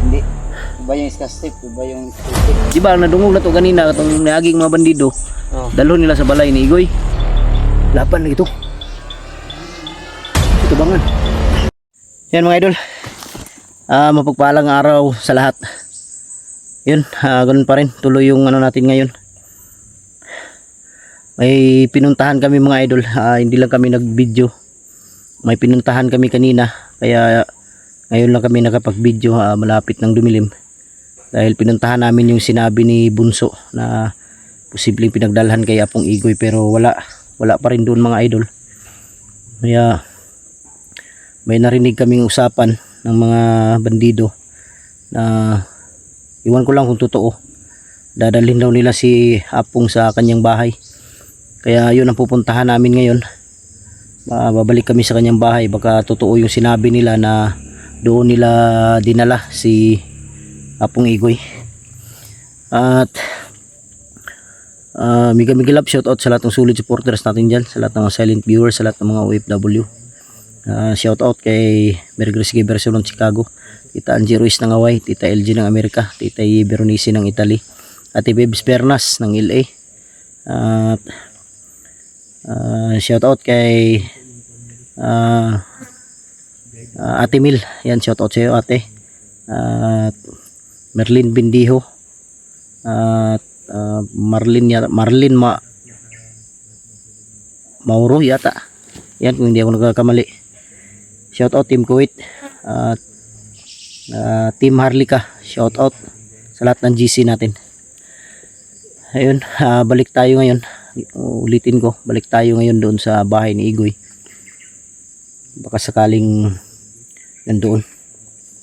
Hindi. Iba yung iska-step, iba yung step. Di ba nadungog na to ganina katong niaging mga bandido. Oh. Dalhon nila sa balay ni Igoy. Lapan na ito. Ito bangan. Yan mga idol. Mapagpalang araw sa lahat. Yun, ganun pa rin. Tuloy yung ano natin ngayon. May pinuntahan kami mga idol. Hindi lang kami nag-video. May pinuntahan kami kanina. Kaya ngayon lang kami nakapag-video. Malapit ng dumilim. Dahil pinuntahan namin yung sinabi ni Bunso na posibleng pinagdalhan kay Apong Igoy. Pero wala pa rin doon mga idol. Kaya may narinig kaming usapan ng mga bandido na iwan ko lang kung totoo. Dadalhin daw nila si Apong sa kanyang bahay. Kaya yun ang pupuntahan namin ngayon. Babalik kami sa kanyang bahay. Baka totoo yung sinabi nila na doon nila dinala si Apong Igoy. At mega love shoutout sa lahat ng solid supporters natin dyan, sa lahat ng mga silent viewers, sa lahat ng mga OFW. Shoutout kay Mary Grace Giverson ng Chicago, Tita Angie Ruiz ng Hawaii, Tita LG ng Amerika, Tita Beronice ng Italy, Ate Bebs Pernas ng LA. At shoutout kay Ate Mil, yan, shoutout sa iyo ate. At Merlin Bindiho at Marlin Mauro yata yan, kung hindi ako nagkakamali. Shoutout Team Kuwait at Team Harlika, shoutout sa lahat ng GC natin. Ayun, balik tayo ngayon. Ulitin ko, balik tayo ngayon doon sa bahay ni Igoy. Baka sakaling nandoon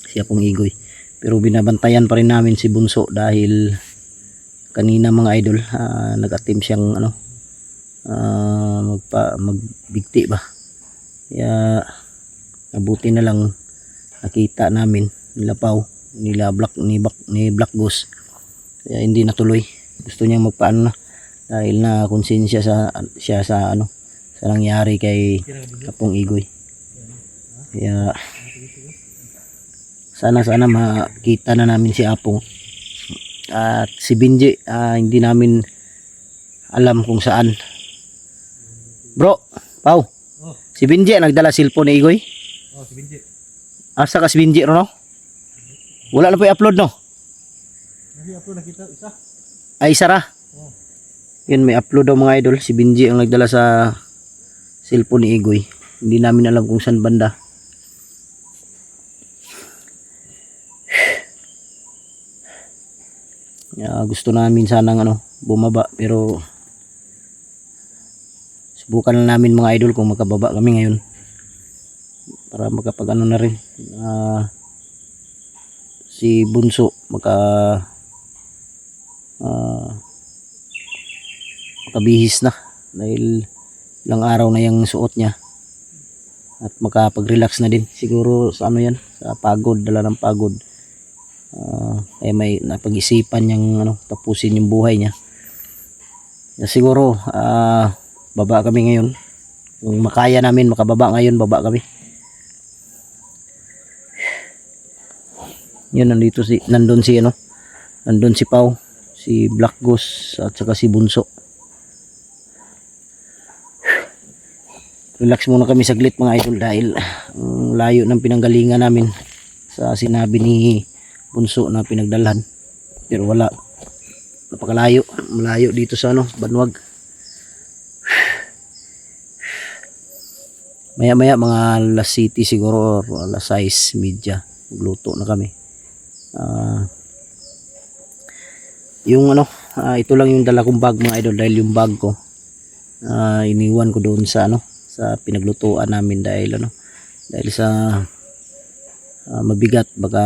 si Apong Igoy. Pero binabantayan pa rin namin si Bunso dahil kanina mga idol, nag-attempt siyang magbigti ba. Kaya nabuti na lang nakita namin nila Pau, nila ni Black Ghost. Kaya hindi natuloy. Gusto niyang magpaano na dahil na konsensya siya sa nangyari kay Apong Igoy. Kaya sana makita na namin si Apong. At si Binji, hindi namin alam kung saan. Bro, Pau, si Binji nagdala cellphone ni Igoy? Si Binji. Asa ka si Binji ro no? Wala na po i-upload no? Nag-upload na kita isa. Ay isa ra. Yun, may upload daw mga idol. Si Binji ang nagdala sa cellphone ni Igoy. Hindi namin alam kung saan banda. Gusto namin sanang bumaba, pero subukan lang namin mga idol kung makababa kami ngayon para makapag na rin si Bunso makabihis na dahil ilang araw na yung suot niya at makapag-relax na din siguro sa yan, sa pagod, dala ng pagod. Kaya may napag-isipan niyang tapusin yung buhay niya. Siguro baba kami ngayon. Kung makaya namin makababa ngayon, baba kami. Yun, nandun si Pau, si Black Ghost at saka si Bunso. Relax muna kami saglit mga idol dahil layo ng pinanggalingan namin sa sinabi ni Bunso na pinagdalhan, pero wala, napakalayo, malayo dito sa Banwag. Maya mga alas city siguro or alas 6 media magluto na kami. Yung ito lang yung dala kong bag mga idol, dahil yung bag ko iniwan ko doon sa sa pinaglutuan namin dahil sa mabigat, baka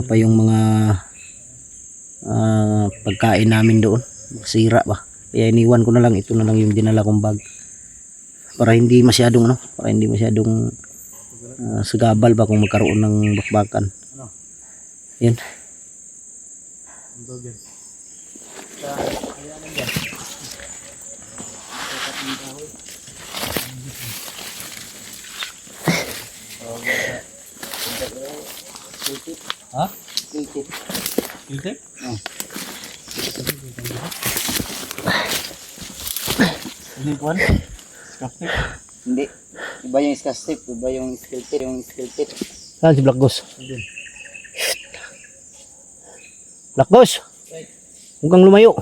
pa yung mga pagkain namin doon, masira ba. Kaya iniwan ko na lang, ito na lang yung dinala kong bag para hindi masyadong sagabal ba kung magkaroon ng bakbakan. Yan. skill tip. Ha? Skill tip. Filter? Oh. Hindi kuhan? Skaftek? Hindi. Iba yung scotch tape, iba yung skill tip. Yung skill tip. Saan si Black Ghost? Hindi. Black Ghost! Huwag kang lumayo.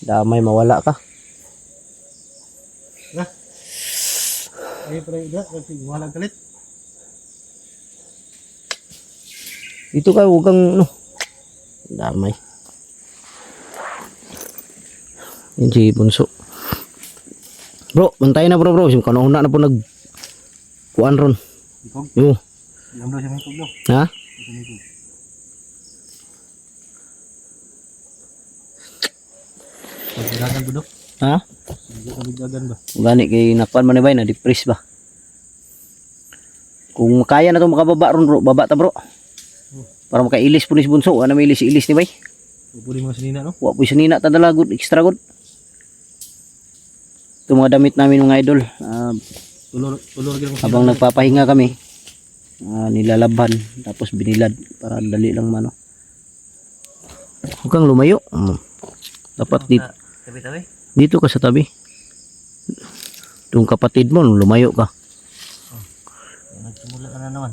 Damay mawala ka. Na? Ay, pala yun. Kasi walang kalit. Dito ka, huwag kang ano. Damay. Yan si Bunso. Bro, bantayan na bro. Kanuna na po kuan ron. Ikog? Yo. Yung daw siya may ikog daw. Ha? Ito may ikog. Pagdagan ko daw. Ha? Pagdagan ba? Gani kay nakuan man ni bay na depress ba. Kung makaya na to makababa ron bro, baba ta bro. Para makailis po ni si Bunso, ano may ilis ni bay? Pupuli mga sinina no? Wa po sinina ta dala good extra good. Ito mga damit namin mga idol. Tulor lagi lang Habang nagpapahinga kami, nilalabhan tapos binilad para dali lang mano. Huwag kang lumayo. Dapat Tabi-tabi? dito ka sa tabi. Itong kapatid mo, lumayo ka. Nagsimula ka na naman.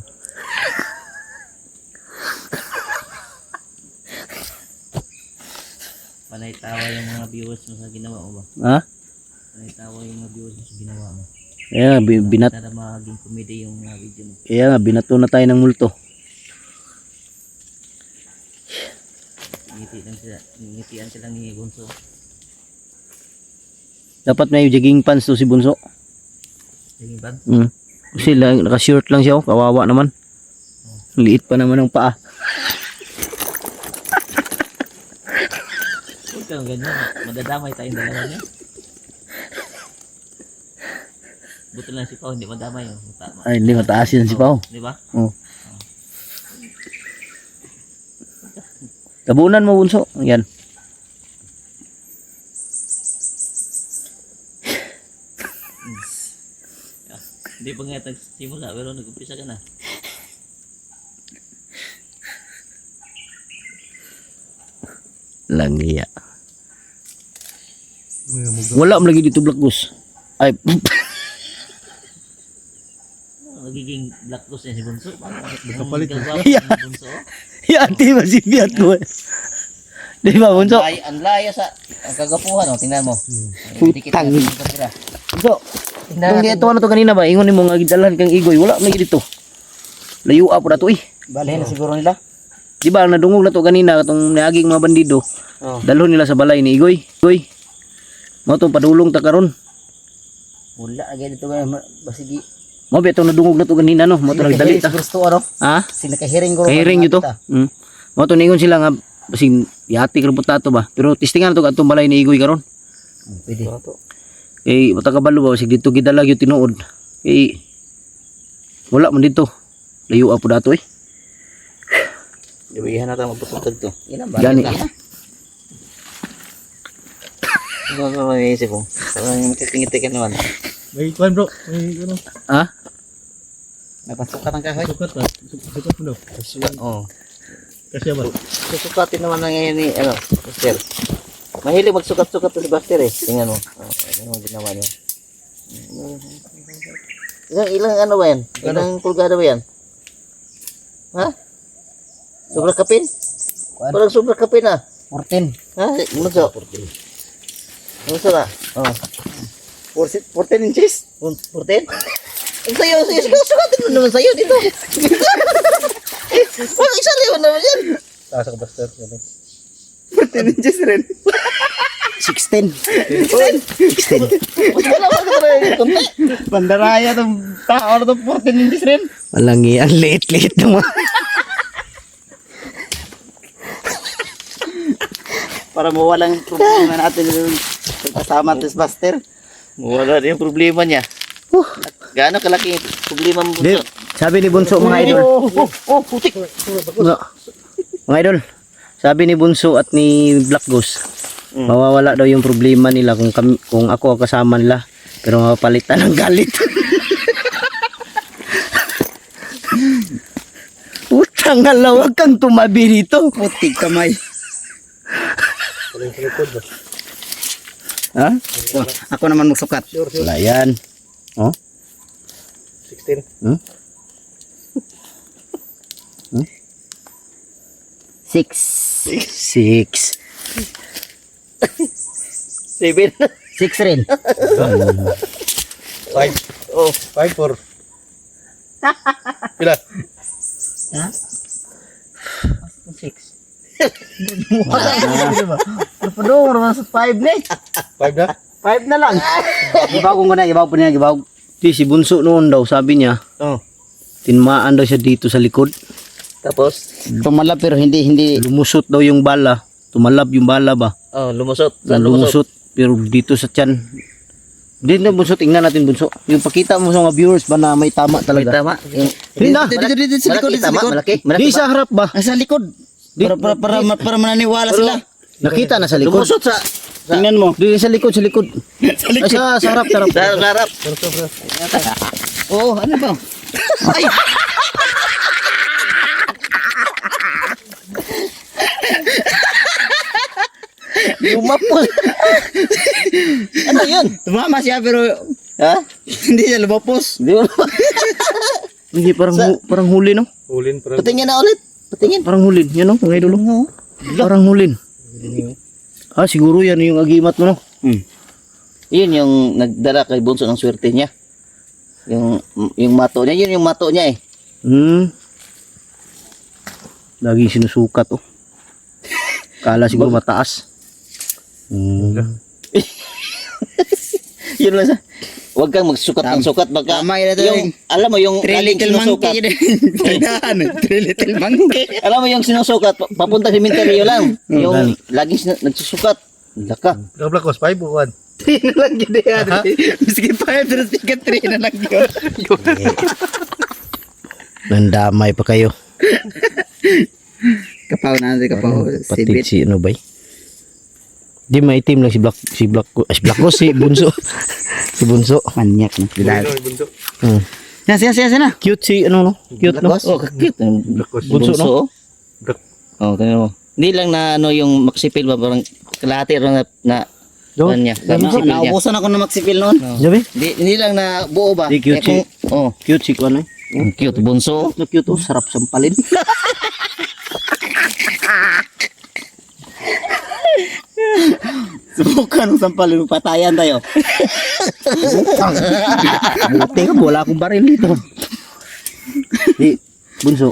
Panay tawa yung mga viewers mo sa ginawa mo ba? Ha? Panay tawa yung mga viewers mo sa ginawa mo. Kaya nga, Para maging comedy yung mga video mo. kaya nga, binato na tayo ng multo. Ngitian sila ni Bunso. Dapat may jogging pants to si Bunso. Yung bag? Kasi naka-shirt lang siya, oh. Kawawa naman. Liit pa naman ng paa. Huwag kang ganyan. Madadamay tayong dalawa niya. Buto lang si Pao, hindi madamay. Ay, hindi mataas yan si Pao. Di ba? Oh. Tabunan mo Bunso. Yan. Hindi pa nga simula pero nag-umpisa ka na. Langya. Wala mo lagi dito Black Ghost. Ay, Magiging black ghost yan si Bunso. Nakapalit. Yeah. Bunso. yati ba si Fiat ko? Di ba Bunso? Ang layo sa ang kagapuhan, oh. Tingnan mo. Putang. Tira. Bunso. Kung dito ano to kanina ba? Ingon mo nga gidalan kang igoy. Wala lagi dito. Layo po na to eh. Balihin na siguro nila. Di ba nadungog na to kanina katong niaging mga bandido. Oh. Dalhon nila sa balay ni Igoy. Igoy. Mo to padulong ta karon. Wala agad dito ba basigi. Mo beto nadungog na to kanina no. Mo to nagdali ta. Gusto ano? Ha? Sinakahiring ko. Kahiring yun to. Mo to ningon sila nga basing yati karbot to ba. Pero testingan to katong balay ni Igoy karon. Pwede. Kay mata kabalo ba sig dito gidalag yung tinuod. Kay wala man dito. Layo po dato eh. Gawihan natin magpututod to. Ilan ba? Gani. Ano ba maisip ko? Parang makikingiti ka naman. May kuhan bro. May ano. Ha? Napasukat ang kahoy. Sukat ba? Sukat mo daw. Oo. Kasi ba? Susukatin naman na ngayon ni, ano, Buster. Mahilig magsukat-sukat to si Buster eh. Tingnan mo. Ano yung ginawa niya. Ilang ano ba yan? Ilang pulgada ba yan? Ha? Sobra kapin? Parang sobra kapin ah. 14. Ha? Muso? 14. Muso na? Oo. 14 inches? 14? Ang sayo, sukatin mo naman sayo dito. Parang isa liwan naman yan. Taas ako Buster. 14 inches rin. 16. 16. Wala ka talaga kunti. Bandaraya itong tao na itong 14 inches rin. Walang yan. Liit-liit naman. Para mawalang problema natin yung kasama natin si Buster. Mawala din yung problema niya. Gaano kalaki yung problema mo? Di, sabi ni Bunso mga idol. Putik. Mga idol. Sabi ni Bunso at ni Black Ghost. Mawawala daw yung problema nila kung ako ang kasama nila. Pero mapapalitan ng galit. Pangalawa kang tumabi dito. Putik kamay. Ha? So, ako naman magsukat. Wala yan. Oh? 16. Hmm? 6. 6. 7. 6 rin. 5. Oh, 5 4. Pila? Ha? 6. Padung naman sa 5 na. 5 na? 5 na lang. Gibaw ko na, gibaw po niya, gibaw. Di, si Bunso noon daw, sabi niya, Oh. tinmaan daw siya dito sa likod. Tapos, Tumalab pero hindi. Lumusot daw yung bala. Tumalab yung bala ba? lumusot. Saan lumusot? Lumusot. Pero dito sa tiyan. Hindi na Bunso, tingnan natin Bunso. Yung pakita mo sa mga viewers ba na may tama May talaga. tama. Yung, Hindi na. Dito, sa likod, malaki, sa tama, likod. malaki. Malaki Di ba? sa harap ba? Nasa likod. Para mananiwala sila. Nakita na sa likod. Lumusot sa Tingnan mo. Di sa likod, sa likod. Ay, sa harap, sa harap. sa harap. Oo, ano ba? Ay! Lumapos. Ano yun? Tumama siya pero Ha? hindi siya lumapos. Di mo Hindi, parang hulin, no? Ulin para. Patingin na ulit. Patingin. Parang hulin. Yan, no? Mga idolo. Parang hulin. Ah, siguro yan yung agimat mo, no? Yun yung nagdala kay Bunso ng swerte niya. Yung mato niya. Yun yung mato niya eh. Laging sinusukat, oh. Kala siguro mataas. Yun lang sa. Huwag kang magsukat ng sukat. Baka, Tama yun ito. yung, alam mo yung 3 laging little sinusukat. monkey yun. Pagdaan, 3 little monkey. Alam mo yung sinusukat. Papunta sa cemetery lang. Yung laging nagsusukat. Laka. Black Horse 5 o 1? 3 na lang yun yan. Miski 5 pero sige 3 na lang yun. Nandamay pa kayo. Kapaw na natin, kapaw. Pati Sibit. si ano ba? Di maitim lang si Black Rose, si Bunso. Si Bunso. Manyak na. Bilal. Bunso. Hmm. Yan na. Cute si ano, no? Cute, no? Oh, kakit. Black Horse. Bunso, no? Black. Oh, tingnan mo. Hindi lang na ano yung maksipil ba parang kalahati ron na Do? niya. Maksipil niya. Naubusan ako ng maksipil noon. Sabi? Hindi lang na buo ba? Di, cute Eh, oh, Cute si ano? cute bunso. Na cute, oh. Sarap sampalin. Subukan ng sampalin, patayan tayo. Buti ka, wala akong baril dito. Di, Bunso,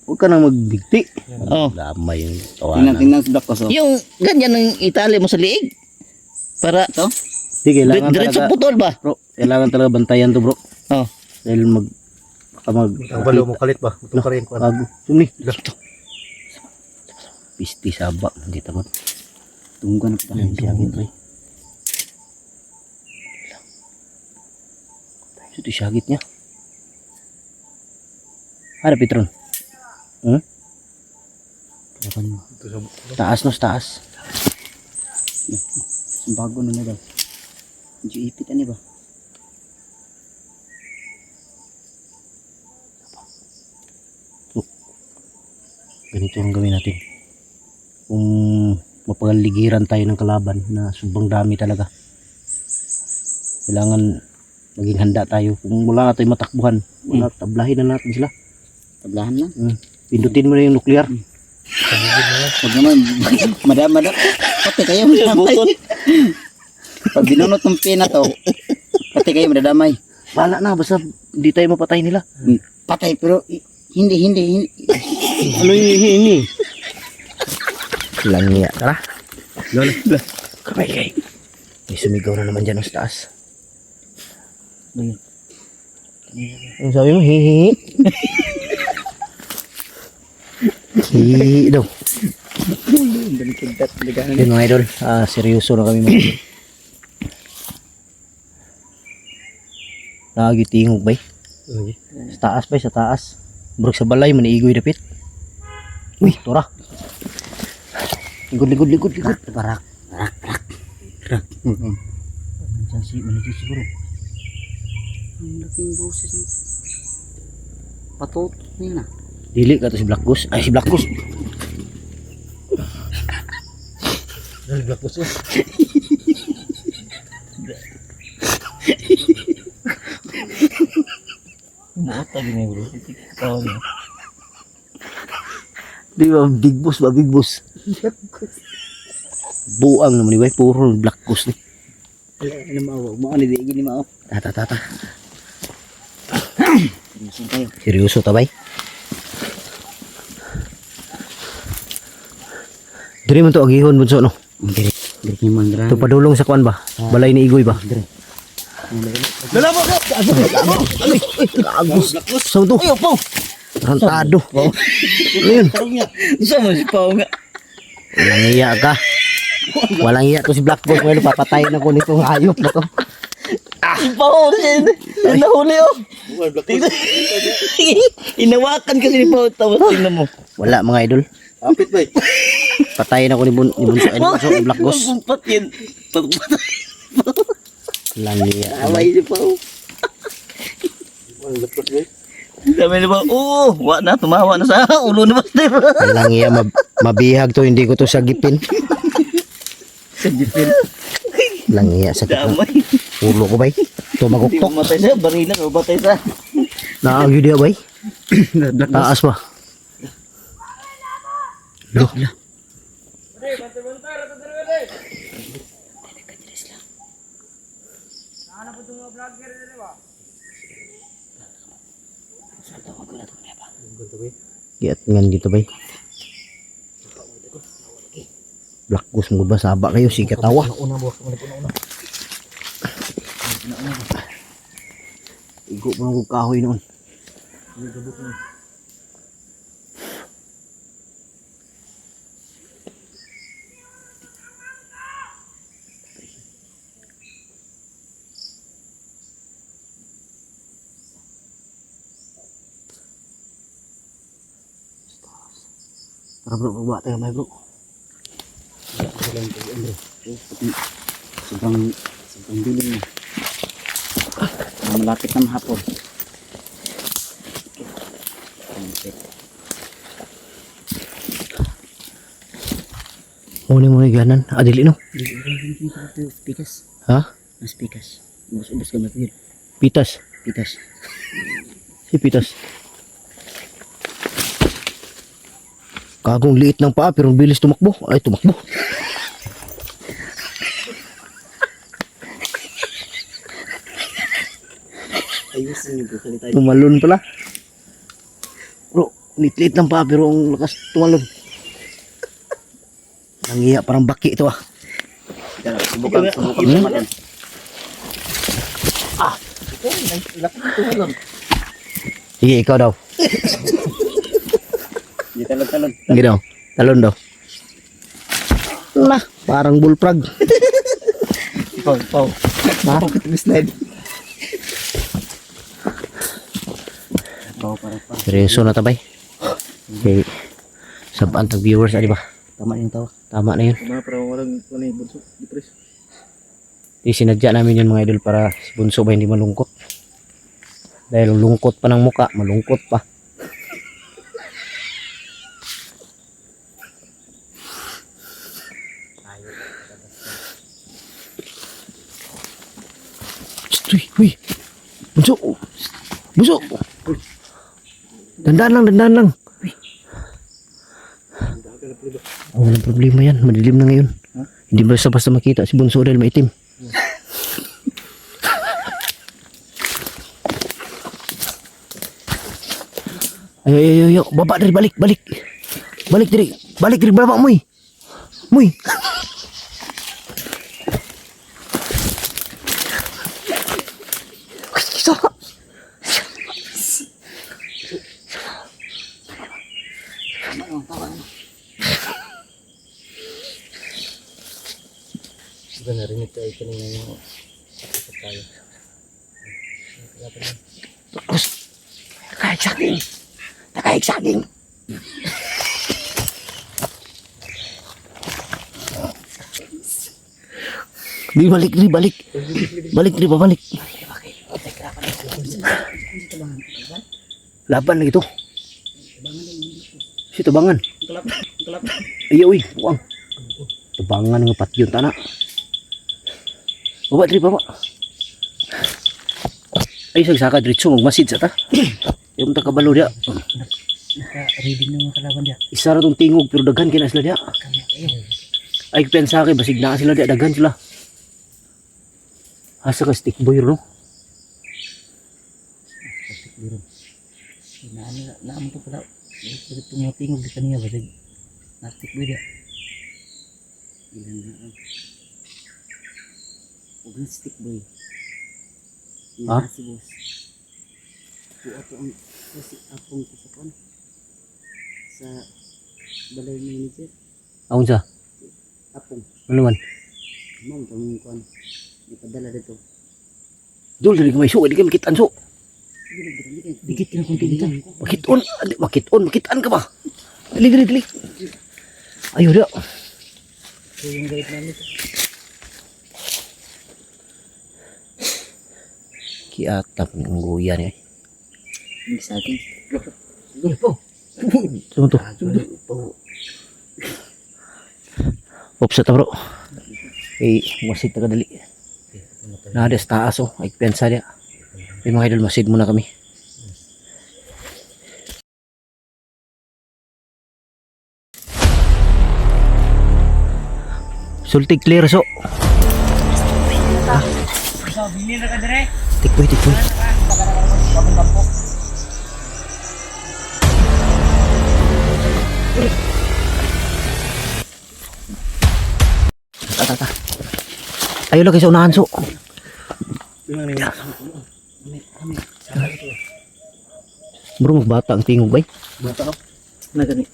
huwag ka nang magbigti. Oh. Damay yung Tingnan, tawanan. tingnan sa Black Horse. Yung ganyan ng itali mo sa liig. Para Ito? Di, kailangan diretso talaga, putol ba? bro, kailangan talaga bantayan to, bro. Oh. Dahil baka Ang balo mo kalit ba? Ito ka rin. Bago. Sumli. Last. Pisti saba. Hindi tamad. Tunggan pa. Yan, siyagit, pre. Ito siyagit niya. Ada Petron. Taas, no? Taas. Bago na daw. Medyo ipit ani ba? Ganito ang gawin natin. Kung mapagaligiran tayo ng kalaban na sobrang dami talaga, kailangan maging handa tayo. Kung wala na tayong matakbuhan, wala, tablahin na natin sila. Tablahan lang. Pindutin mo na yung nuclear. Huwag naman. Madam. Pati kayo madamay. Pag binunot ng pina to, pati kayo madadamay. Bala na, basta hindi tayo mapatay nila. Patay pero hindi. Ano ini? Langya, tara. Lola. Kamay. May sumigaw na naman dyan sa taas. Ang sabi mo, hihihi. Hihihi daw. Yun mga idol, seryoso na kami mga idol. Nakagitingog ba? Sa taas ba? Sa taas. Burok sa balay, maniigoy dapit. Uy, tura. Ligod. Barak. Manisi siguro. Ang laking boses. Patot niya na. Dili ka to si Black Goose. Ay, si Black Goose. Black Goose. Muota gini bro. Tahu ni. Di ba, Big Boss ba? Big Boss. Buang naman ni bay. Puro Black Goose ni. Ano mao? Mao ni di gini mao. Tata. Seryoso kayo. Seryoso ta bay. Diri man to agihon bunso no. Diri ni mandra. To padulong sa kuan ba? Balay ni Igoy ba? Agus. Sa to. Ayo po. Rantado. Ayun. Sama si Pao nga. Walang iya ka. Walang iya to si Black Boss. Ngayon papatayin ako nitong hayop na to. Si Pao siya. Nahuli oh. Inawakan kasi ni Pao. Tapos tingnan mo. Wala mga idol. Apit ba? Patayin ako ni Bunso. Ay, Bunso, ni Black Boss. Gumpat yan. Walang iya. Away si Pao. Sabi ni Pao, oo, wala na, tumawa na sa ulo ni Master. Walang iya. Mabihag to. Hindi ko to sagipin. Sagipin. Walang iya. Sakit na. Damay. Ulo ko bay. Hindi Tumaguktok. mo matay siya, barilan o batay sa. Naagyo dia bay. Taas ba? Loh. Giat ngan dito bay. Black Goose mo ba saba kayo si katawa. Igo mo ng kahoy noon. Tara bro, baba tayo may bro. Sobrang dilim na. Malapit na mahapon. Muna ganan. Adili no? Pikas. Ha? Mas pikas. Ubus-ubus ka matagil. Pitas. Pikas. Si Pitas. Kagong liit ng paa pero bilis tumakbo. Ay, tumakbo. Ayusin niyo po salita. Tumalon pala. Bro, liit-liit ng paa pero ang lakas tumalon. Nangiya parang baki ito ah. Subukan naman. Sige, ikaw daw. Di talon-talon. Sige daw. Talon daw. Lah, parang bullfrog. Pao. Slide. Bawa para pa. Seryoso na tabay. Okay. Sabaan tag viewers, di ba? Tama yung tawa. Tama na yun. Mga parang walang bunso. Dipres. Di sinadya namin yun mga idol para si Bunso ba hindi malungkot. Dahil lungkot pa ng muka, malungkot pa. Uy, Bunso. Bunso. Dandan lang. Oh, walang problema yan. Madilim na ngayon. Hindi basta-basta makita si Bunso dahil maitim. Ayo. Baba dari balik. Balik dari baba muy. Diba narinig tayo kanina yung tayo. Nakaig saging. Balik. Laban lagi tuh. Si tabangan. Ayaw buang. Tabangan nga patyon tana. Baba diri baba. Ay sagsaka diretso magmasid sa ta. Yung ta kabalo dia. Naka-ready na mga kalaban dia. Isa ra tong tingog pero daghan kina sila dia. Ay pensa kay basig na sila dia daghan sila. Asa ka stick boy no? Naam to pala. Ito mga tingog di kaniya ba? Nastik ba dia? Ilan na. Huwag na stick boy. Ha? Si boss. Ito ang kasi apong kisapon. Sa balay manager. Aun sa? Apong. Ano man? Ma'am, kung kuan. Ipadala dito. Dul dili ka may suka di ka makitaan so. Dikit ka na kung pilihan. Makitaan ka ba? Dili. Ayo dia. So yung gayet namin ito. Kiatap ng guya niya. Hindi sa akin. Saan to? Upset bro. Masid ta kadali. Nada sa taas oh. Ay pensa dia. Ay mga idol, masid muna kami. Sulti clear so. Tikboy. Ta. Ayo lagi sa unahan so. Bro, magbata ang tingog bay. Bata ka. Na gani.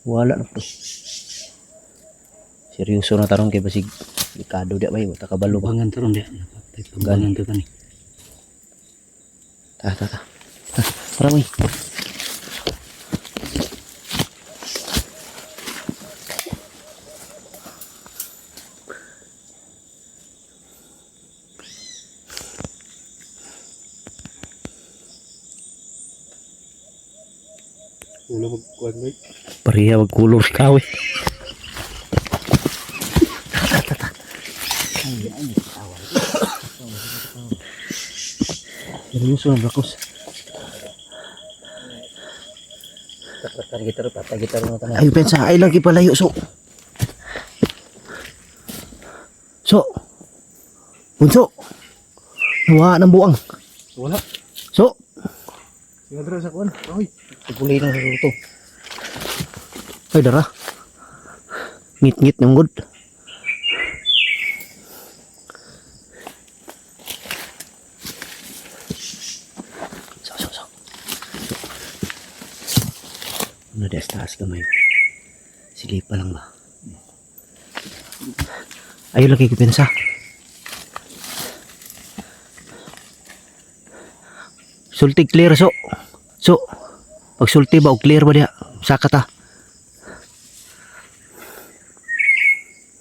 Wala na po. Seryoso na tarong kay basig likado dia bay, wata kabalo ba. Bangan turun dia. Bangan to tani. Ta. Tara may. Ulo magkuhan ba? Pariya magkulor ka we. Seryoso na brakos. Patay gitar mo tani. Ayo pensa, ay lagi palayo so. Bunso. Nawa ng buang. Wala. So, Sinadra sa kuhan. Ay. Pulay na sa luto. ay dara. Ngit ng good. So. Ano des taas kamay. Sige pa lang ba? Ayo lagi ko pensa. Sulti clear so. Pag sulti ba o clear ba dia? Saka ta.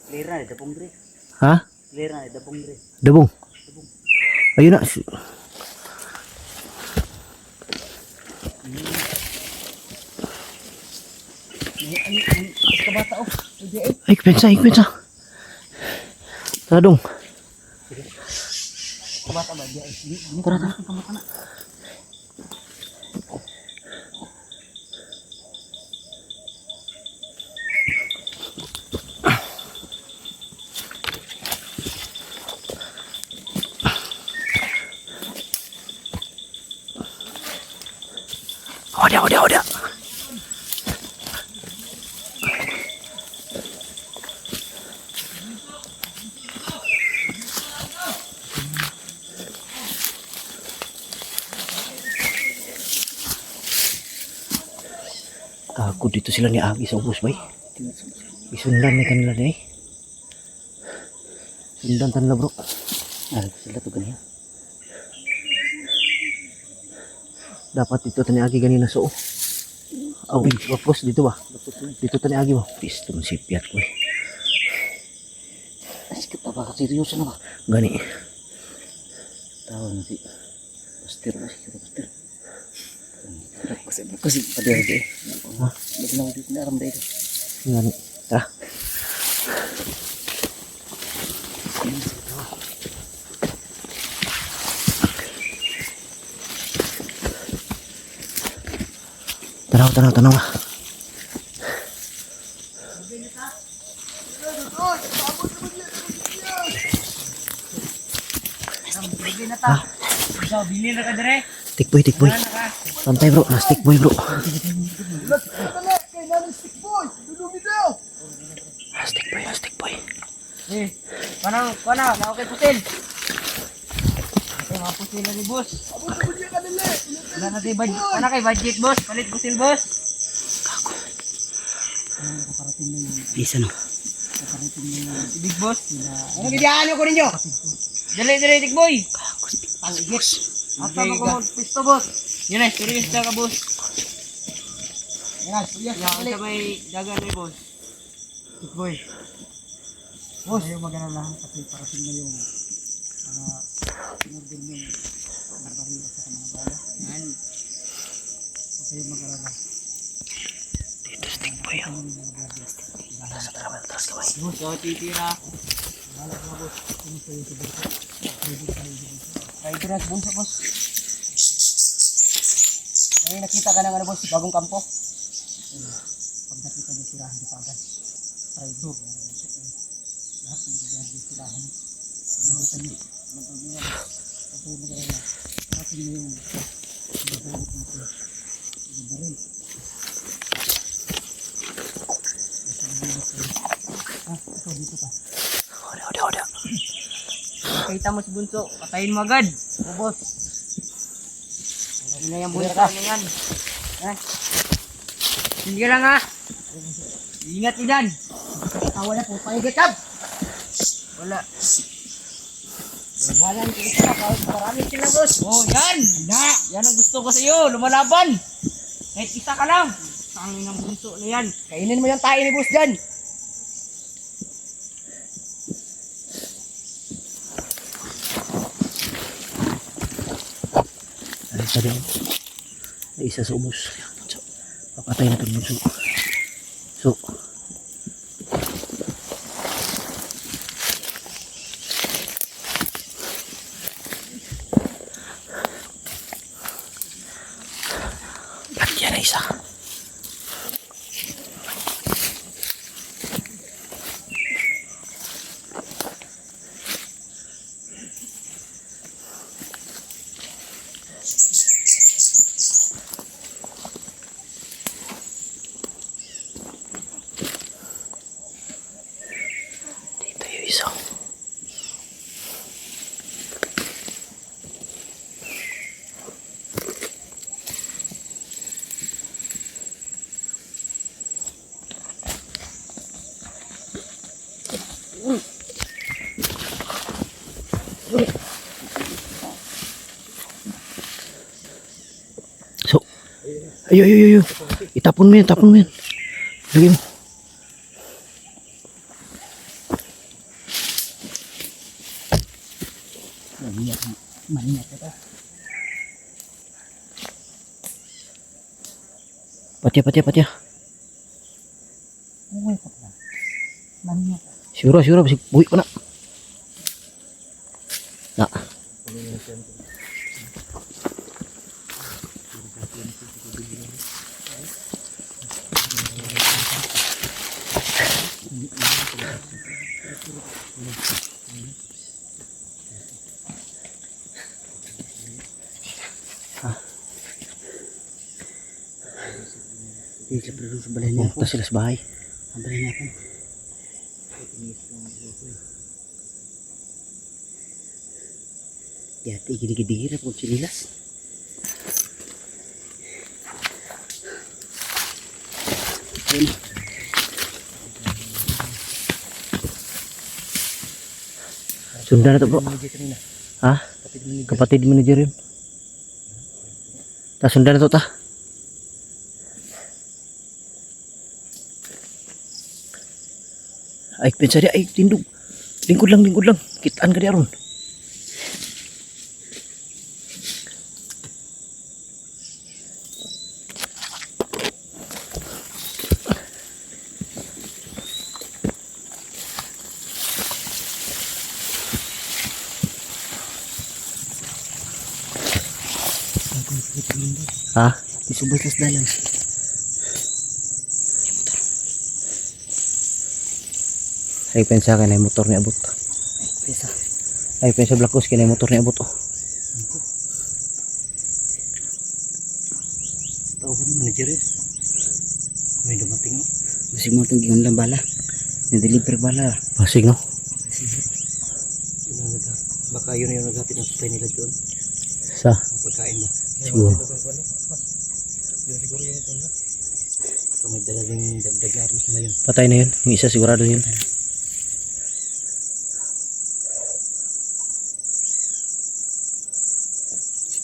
Clear na dabong dre. Ha? Clear na dabong dre. Dabong. Ayun na. Ay, pensa. Tadong. Tara. Oda. Ako dito sila ni Agi sa ubos bay. Isundan ni kanila ni. Sundan kanila bro. Sila to ganiya. Dapat dito tani Agi ganina so. Oh, wapos dito ba? Dito tani Agi ba? Pisto man sipiat ko eh. Ay, kita ba seryoso na ba? Gani. Tawag si Pastor ba si Pastor? Kasi paderde. Ha? Biglang dito na aram dito. Yan. Tara. Tanaw. Tikboy. Pantay bro, nas tikboy bro. Nas tikboy. Panang, okay pusil. Okay, mga pusil na ni boss. Wala natin budget. Ano kay budget boss? Palit pusil boss. Bisa no. Big boss. Ano gidihan nyo ko ninyo? Dali, tikboy. Ang igit. Asa mo ko pisto boss? Yun ay, turista ka boss. Yan, sa may dagan ni boss. Tikboy. Boss, ayaw magana lang kasi parating na yung sinurgan yung barbarila sa mga bala. Yan. Huwag kayo mag-alala. Dito sa tikboy. Sa taras kaway. Boss, ako titira. Rider at bunso, boss. Ngayon nakita ka ng ano, boss, bagong kampo. Pag nakita niyo, tirahan niyo pa agad. Rider. Lahat ng mga gagawin tirahan niyo. Nakita niyo. Magpagbilang. Huwag kayo mag-alala. Natin niyo yung gagawin natin. Ibarin. Ito, dito pa. Oda. Kita mo si bunso, patayin mo agad. O boss. Ano na yung bunso na yan? Ha? Sige lang ha. Ingat ilan. Tawa na po, paigit-ab. Wala. Wala yung kita, marami sila boss. Oh, yan. Yan ang gusto ko sa iyo, lumalaban. Kahit isa ka lang. Tangin ng bunso na yan. Kainin mo yung tayo ni boss dyan. Tadi ay isa sa ubos. So, papatay na ito bunso. So, yan na isa. Dito yung isa. So, ayo. Itapon mo yan. Lagay mo. Patya. Siguro, bisig buhi ko na. Na. Sila pero sa balay niya. Punta sila sa bahay. Ang balay niya po. Yati gini-gini po sinilas. Sundan na to bro. Ha? Kapatid manager yun. Ta sundan na to ta. Ay pensa dia ay tindog. Lingkod lang. Kitaan ka di aron. Ha? Isubay tas dalan. Ay pensa ka na yung motor ni abot. Pesa. Ay pensa Black Ops kina yung motor ni abot oh. Tawag manager yun. May dumating no. Basig mo itong gingon lang bala. Na-deliver bala. Masig no? Baka yun yung naghatid ng supply nila doon. Sa? Pagkain ba? Siguro. Baka may dala rin dagdag na armas ngayon. Patay na yun. Yung isa sigurado yun.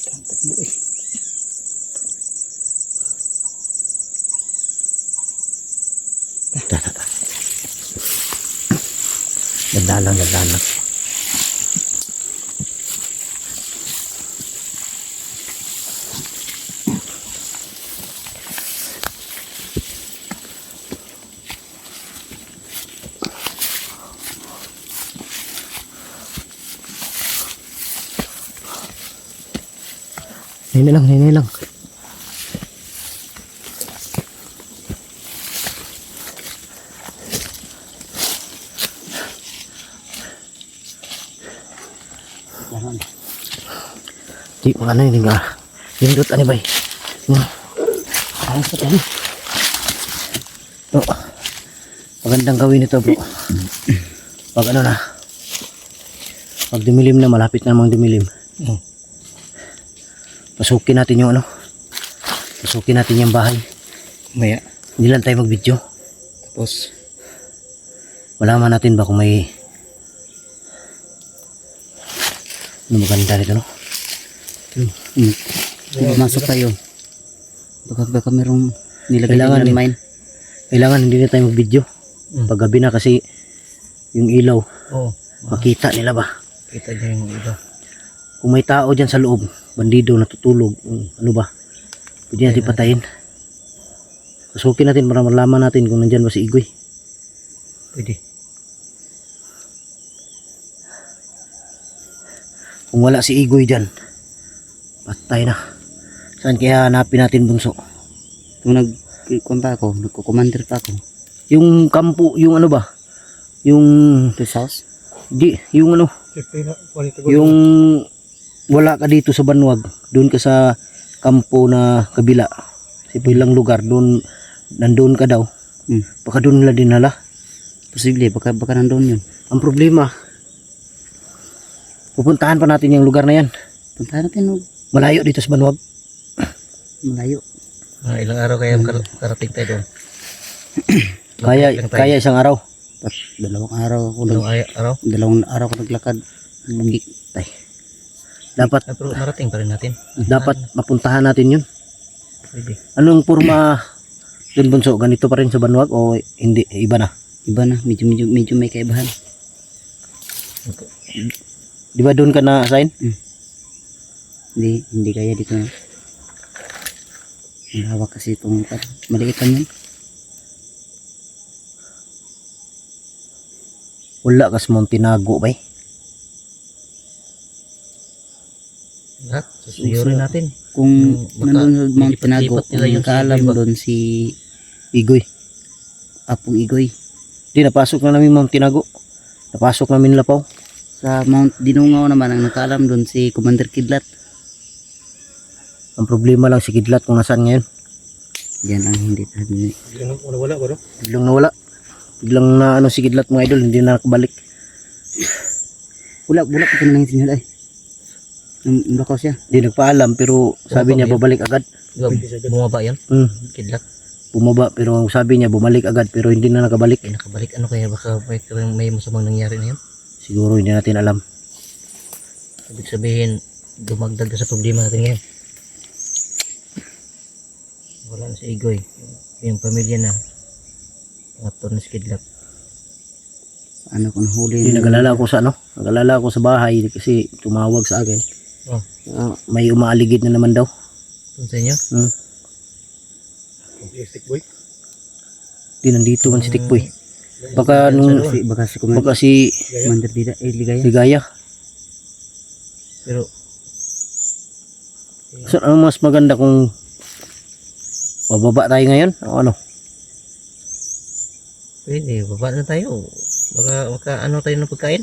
Kampat mo eh. Ta. Ganda lang. Nini lang. Jangan. Di mga ano yun nga. Hindot ano ba eh. Ayos pa tayo. Oh, magandang gawin ito bro. Pag ano na. Pag dumilim na, malapit na namang dumilim. Pasukin natin yung ano. Pasukin natin yung bahay. Maya. Hindi lang tayo mag-video. Tapos. Malaman natin ba kung may ano maganda rito no? Masuk tayo. Baka merong nilagay Kailangan ng din. mine. Kailangan hindi na tayo mag-video. Pag gabi na kasi yung ilaw, Oo. makita nila ba? Kita niya yung iba. Kung may tao dyan sa loob, bandido natutulog, ano ba? Pwede natin patayin. Pasukin natin para malaman natin kung nandyan ba si Igoy. Pwede. Kung wala si Igoy dyan, patay na. Saan kaya hanapin natin bunso? Kung nagko-commander pa ako. Yung kampo, yung ano ba? Yung, This house? di, yung ano, Safety na. Walito ko. yung wala ka dito sa Banwag, doon ka sa kampo na kabila. Sa ilang lugar, doon, nandun ka daw. Baka doon nila dinala. Posible, baka nandun yun. Ang problema, pupuntahan pa natin yung lugar na yan. Puntahan natin, Malayo dito sa Banwag. malayo. Ilang araw kaya karating tayo doon? Kaya isang araw. Dalawang araw ako Araw? dalawang araw ko naglakad. Bugi. Dapat Pero narating pa rin natin. mapuntahan natin yun. Pwede. Anong purma dun bunso? Ganito pa rin sa Banwag o hindi? Iba na? Iba na, medyo may kaibahan. Di ba doon ka na-assign? Hindi kaya dito na. Ang hawak kasi itong maliit lang yun. Wala kas Montinago ba eh? Lahat. Susuyurin natin. Kung Baka nandun sa Mount Pinago, lilipat-lipat nila yung nakaalam si Igoy ba? doon si Igoy. Apong Igoy. Di, napasok na namin Montinago. Napasok namin Lapaw. Sa Mount Dinungaw naman, ang nakaalam doon si Commander Kidlat. Ang problema lang si Kidlat kung nasaan ngayon. Yan ang hindi tabi. Wala ba no? Biglang nawala. Biglang na ano si Kidlat mga idol, hindi na nakabalik. Wala pa nang sinyal ay. Ang lakaw siya. Hindi nagpaalam pero sabi niya babalik agad. Diba, bumaba yan? Kidlat. Bumaba pero ang sabi niya bumalik agad pero hindi na nakabalik. Nakabalik. Ano kaya? Baka may masamang nangyari na yun? Siguro hindi natin alam. Ibig sabihin, dumagdag ka sa problema natin ngayon. Wala na si Igoy. Yung pamilya na. Ngato na si Kidlat. Ano kung huli. Hindi nag-alala ako sa ano. Nag-alala ako sa bahay kasi tumawag sa akin. Oh. May umaaligid na naman daw. Doon sa inyo? Stick boy. Di nandito man si Tikboy. Baka nung Baka si Commander baka si Ligaya. Ligaya. Pero, So, ano mas maganda kung bababa tayo ngayon? O ano? Pwede, baba na tayo. Baka ano tayo ng pagkain?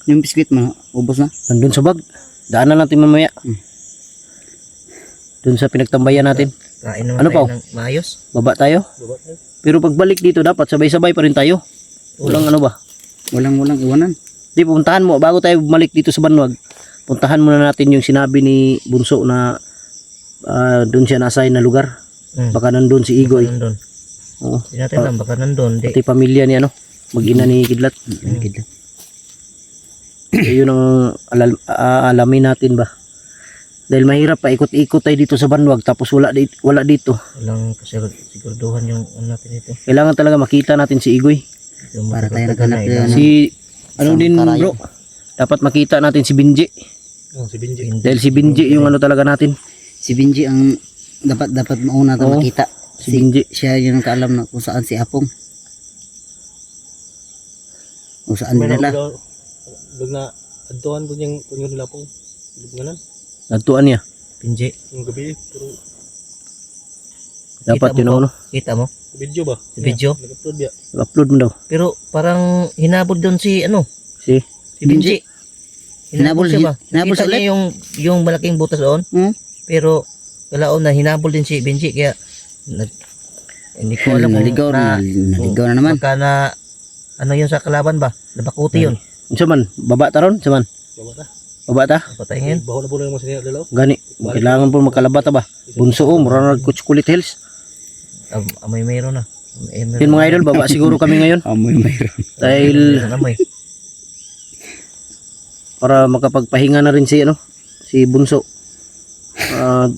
Yung biskwit mo, ubos na. Nandun sa bag. Daanan natin mamaya. Dun sa pinagtambayan natin. Kain naman Ano tayo pa? ng maayos. Baba tayo. Pero pagbalik dito dapat sabay-sabay pa rin tayo. Walang ano ba? Walang iwanan. Di, puntahan mo. Bago tayo bumalik dito sa Banwag, puntahan muna natin yung sinabi ni Bunso na doon siya na-assign na lugar. Baka nandun si Igoy. Baka nandun. Oo. Hindi natin alam, baka nandun. Di. Pati pamilya ni ano, mag-ina ni Kidlat. Yun ang alamin natin ba. Dahil mahirap pa ikot-ikot tayo dito sa Banwag tapos wala dito. Walang siguraduhan yung ano natin ito. Kailangan talaga makita natin si Igoy. Yung Para tayo matagal-tagal naghanap na yun. Si ano Isang din karayo. bro. Dapat makita natin si Binji. Oh, si Benji. Dahil si Binji yung ano talaga natin. Si Benji ang dapat mauna tayo Oo. makita. Si Benji. Siya yung nakaalam na kung saan si Apong. Kung saan nila. Lug na adtuan po niyang kunyo nila pong lubnganan. Nagtuan niya. Pinji. Yung gabi pero Dapat Kita yun mo ano. Kita mo? video ba? Si video? Nag-upload biya. Upload mo daw. Pero parang hinabol doon si ano? Si Si Binji. Hinabol siya ba? hinabol Kita sa niya yung malaking butas doon. Hmm? Pero kalaon na hinabol din si Binji kaya hindi ko alam kung Naligaw na naman. baka na ano yun sa kalaban ba? Nabakuti yun. unsa man? Baba ta ron? Unsa man? Baba ta. Baba ta? Patay ngayon. Baho na po lang mo sinila dalaw. Gani. Kailangan po makalabata ba? Bunso o, mura na Kulit Hills. Amoy mayroon na. Yun mga idol, baba siguro kami ngayon. Amoy mayroon. Dahil Amoy. para makapagpahinga na rin si ano, si Bunso.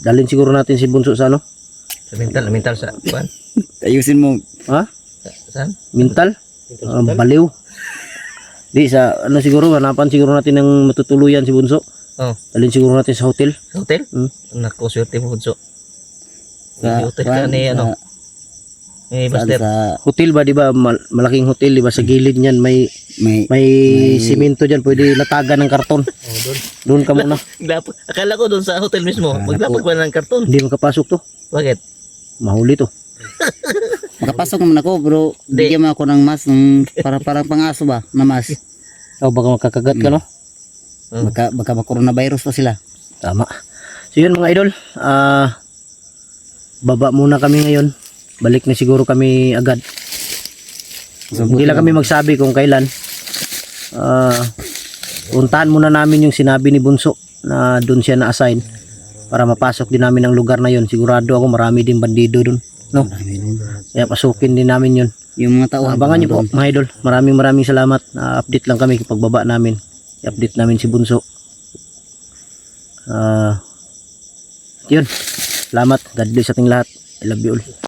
Dalhin siguro natin si Bunso sa ano? Sa mental sa kuan. Ayusin mo. Ha? Saan? Mental? Baliw. Di sa ano siguro, hanapan siguro natin ng matutuluyan si Bunso. Oh, Dalhin siguro natin sa hotel. sa hotel? Nako, swerte mo Bunso. Sa hotel ka ni ano? Eh, Master. Sa Hotel ba, di ba? Malaking hotel, di ba? Sa gilid niyan may may simento diyan, pwede latagan ng karton. Doon ka muna. Akala ko doon sa hotel mismo, maglapag pa ng karton. Hindi makapasok to. Bakit? Mahuli to. makapasok naman ako bro. Bigyan mo ako ng mas parang pangaso ba na mas. O baka makakagat ka, no? Baka coronavirus pa sila. Tama. So yun mga idol, baba muna kami ngayon. Balik na siguro kami agad. Hindi lang kami magsabi kung kailan. Puntahan muna namin yung sinabi ni Bunso na doon siya na-assign para mapasok din namin ang lugar na yun. Sigurado ako marami din bandido doon, no? Kaya pasukin din namin yun. Yung mga tao. Abangan niyo po mga idol. Maraming salamat. Update lang kami kapag baba namin. I-update namin si Bunso. Yun. Salamat. God bless ating lahat. I love you all.